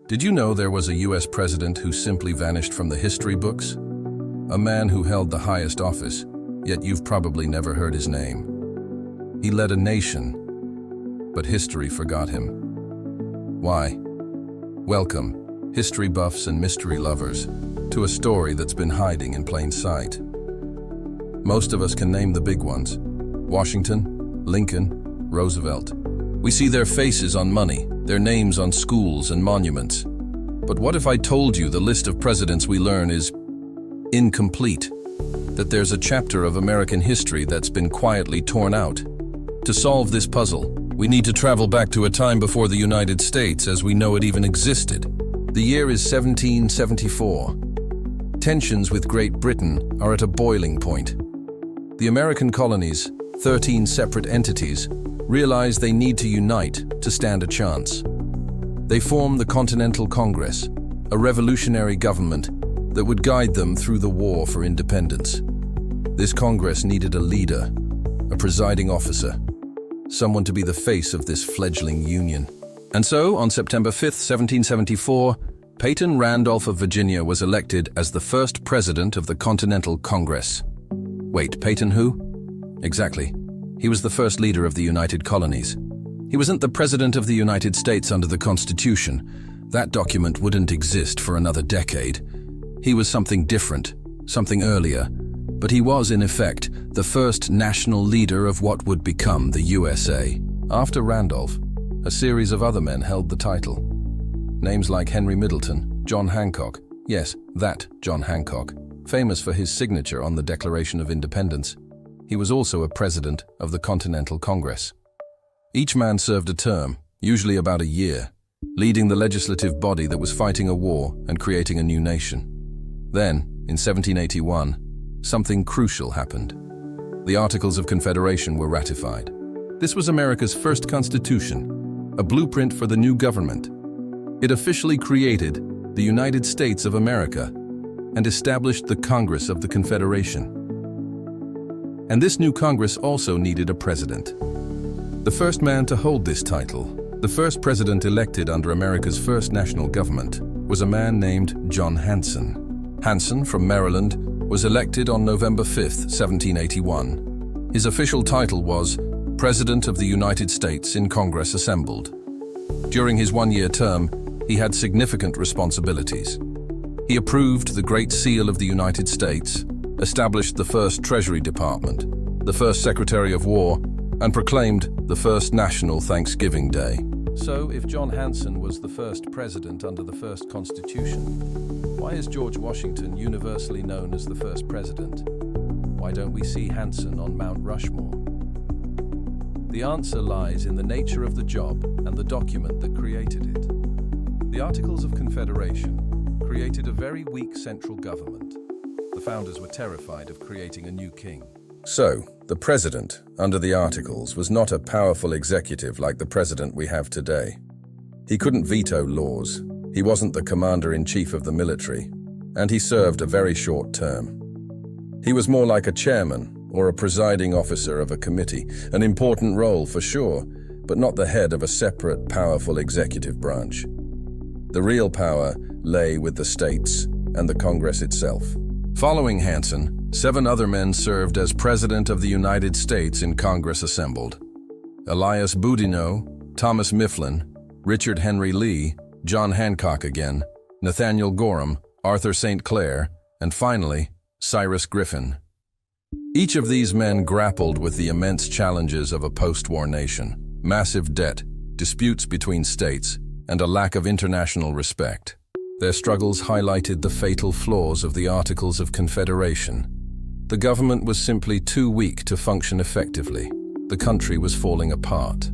Did you know there was a US president who simply vanished from the history books? A man who held the highest office, yet you've probably never heard his name. He led a nation, but history forgot him. Why? Welcome, history buffs and mystery lovers, to a story that's been hiding in plain sight. Most of us can name the big ones: Washington, Lincoln, Roosevelt. We see their faces on money, their names on schools and monuments. But what if I told you the list of presidents we learn is incomplete? That there's a chapter of American history that's been quietly torn out? To solve this puzzle, we need to travel back to a time before the United States as we know it even existed. The year is 1774. Tensions with Great Britain are at a boiling point. The American colonies, 13 separate entities, realize they need to unite to stand a chance. They form the Continental Congress, a revolutionary government that would guide them through the war for independence. This Congress needed a leader, a presiding officer, someone to be the face of this fledgling union. And so, on September 5th, 1774, Peyton Randolph of Virginia was elected as the first president of the Continental Congress. Wait, Peyton who? Exactly. He was the first leader of the United Colonies. He wasn't the President of the United States under the Constitution. That document wouldn't exist for another decade. He was something different, something earlier, but he was, in effect, the first national leader of what would become the USA. After Randolph, a series of other men held the title. Names like Henry Middleton, John Hancock, yes, that John Hancock, famous for his signature on the Declaration of Independence. He was also a president of the Continental Congress. Each man served a term, usually about a year, leading the legislative body that was fighting a war and creating a new nation. Then, in 1781, something crucial happened. The Articles of Confederation were ratified. This was America's first constitution, a blueprint for the new government. It officially created the United States of America and established the Congress of the Confederation. And this new Congress also needed a president. The first man to hold this title, the first president elected under America's first national government, was a man named John Hanson. Hanson, from Maryland, was elected on November 5th, 1781. His official title was President of the United States in Congress Assembled. During his one-year term, he had significant responsibilities. He approved the Great Seal of the United States, established the first Treasury Department, the first Secretary of War, and proclaimed the first National Thanksgiving Day. So, if John Hanson was the first president under the first Constitution, why is George Washington universally known as the first president? Why don't we see Hanson on Mount Rushmore? The answer lies in the nature of the job and the document that created it. The Articles of Confederation created a very weak central government. The founders were terrified of creating a new king. So, the president, under the Articles, was not a powerful executive like the president we have today. He couldn't veto laws, he wasn't the commander-in-chief of the military, and he served a very short term. He was more like a chairman or a presiding officer of a committee, an important role for sure, but not the head of a separate, powerful executive branch. The real power lay with the states and the Congress itself. Following Hanson, 7 other men served as President of the United States in Congress Assembled. Elias Boudinot, Thomas Mifflin, Richard Henry Lee, John Hancock again, Nathaniel Gorham, Arthur St. Clair, and finally, Cyrus Griffin. Each of these men grappled with the immense challenges of a post-war nation: massive debt, disputes between states, and a lack of international respect. Their struggles highlighted the fatal flaws of the Articles of Confederation. The government was simply too weak to function effectively. The country was falling apart.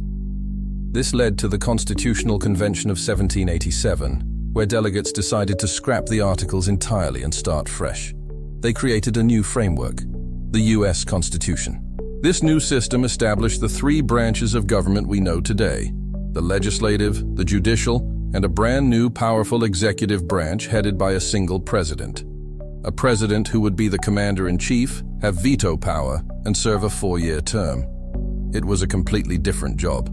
This led to the Constitutional Convention of 1787, where delegates decided to scrap the Articles entirely and start fresh. They created a new framework, the U.S. Constitution. This new system established the 3 branches of government we know today: the legislative, the judicial, and a brand new powerful executive branch headed by a single president. A president who would be the commander-in-chief, have veto power, and serve a 4-year term. It was a completely different job.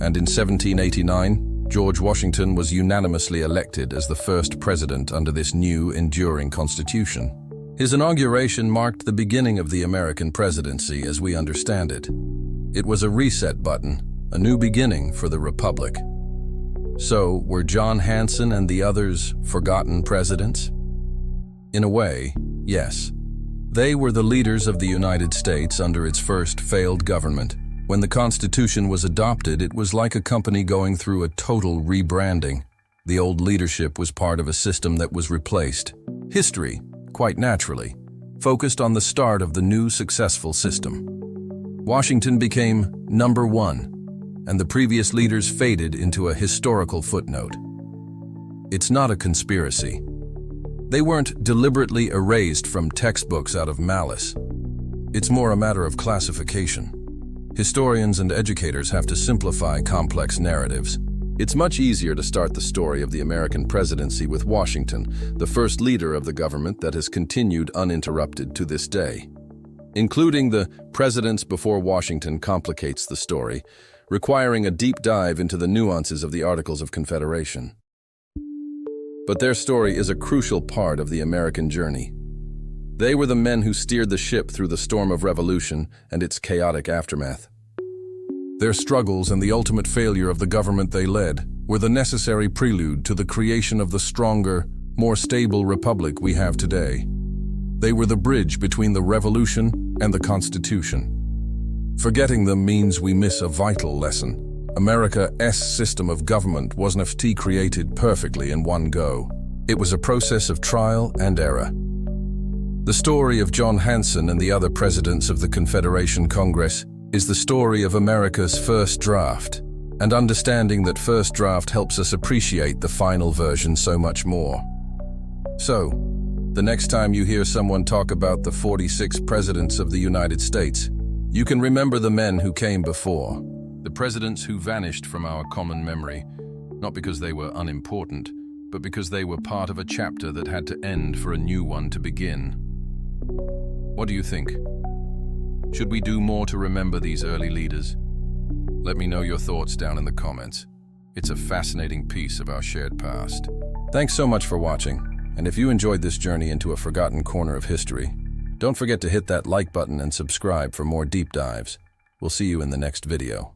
And in 1789, George Washington was unanimously elected as the first president under this new, enduring constitution. His inauguration marked the beginning of the American presidency as we understand it. It was a reset button, a new beginning for the Republic. So, were John Hanson and the others forgotten presidents? In a way, yes. They were the leaders of the United States under its first failed government. When the Constitution was adopted, it was like a company going through a total rebranding. The old leadership was part of a system that was replaced. History, quite naturally, focused on the start of the new successful system. Washington became number one, and the previous leaders faded into a historical footnote. It's not a conspiracy. They weren't deliberately erased from textbooks out of malice. It's more a matter of classification. Historians and educators have to simplify complex narratives. It's much easier to start the story of the American presidency with Washington, the first leader of the government that has continued uninterrupted to this day. Including the presidents before Washington complicates the story, requiring a deep dive into the nuances of the Articles of Confederation. But their story is a crucial part of the American journey. They were the men who steered the ship through the storm of revolution and its chaotic aftermath. Their struggles and the ultimate failure of the government they led were the necessary prelude to the creation of the stronger, more stable republic we have today. They were the bridge between the revolution and the Constitution. Forgetting them means we miss a vital lesson. America's system of government wasn't created perfectly in one go. It was a process of trial and error. The story of John Hanson and the other presidents of the Confederation Congress is the story of America's first draft, and understanding that first draft helps us appreciate the final version so much more. So, the next time you hear someone talk about the 46 presidents of the United States, you can remember the men who came before, the presidents who vanished from our common memory, not because they were unimportant, but because they were part of a chapter that had to end for a new one to begin. What do you think? Should we do more to remember these early leaders? Let me know your thoughts down in the comments. It's a fascinating piece of our shared past. Thanks so much for watching, and if you enjoyed this journey into a forgotten corner of history, don't forget to hit that like button and subscribe for more deep dives. We'll see you in the next video.